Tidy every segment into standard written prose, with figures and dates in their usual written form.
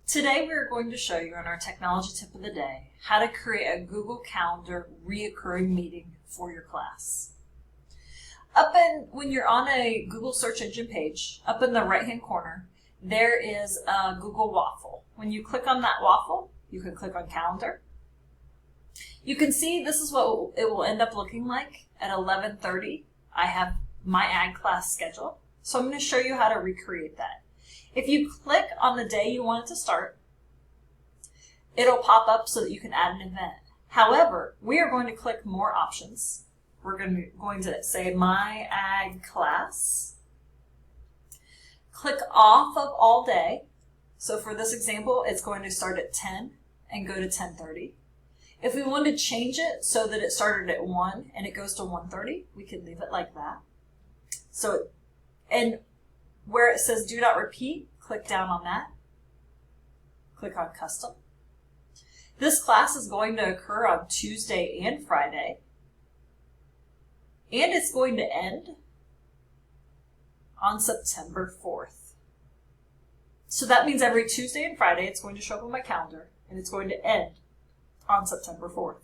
Today we are going to show you in our technology tip of the day how to create a Google Calendar reoccurring meeting for your class. When you're on a Google search engine page, up in the right hand corner, there is a Google waffle. When you click on that waffle, you can click on Calendar. You can see this is what it will end up looking like at 11:30. I have my ag class schedule, so I'm going to show you how to recreate that. If you click on the day you want it to start, it'll pop up so that you can add an event. However, we are going to click more options. We're going to say My Ag Class. Click off of all day. So for this example, it's going to start at 10 and go to 10:30. If we want to change it so that it started at 1 and it goes to 1:30, we can leave it like that. And where it says do not repeat, click down on that. Click on custom. This class is going to occur on Tuesday and Friday. And it's going to end on September 4th. So that means every Tuesday and Friday it's going to show up on my calendar and it's going to end on September 4th.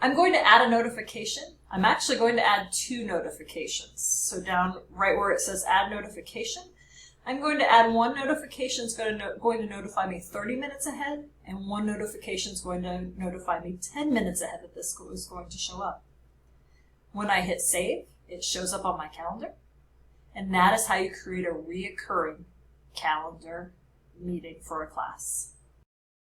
I'm going to add a notification. I'm actually going to add 2 notifications. So down right where it says add notification, I'm going to add one notification that's going to notify me 30 minutes ahead, and one notification is going to notify me 10 minutes ahead that this is going to show up. When I hit save, it shows up on my calendar, and that is how you create a reoccurring calendar meeting for a class.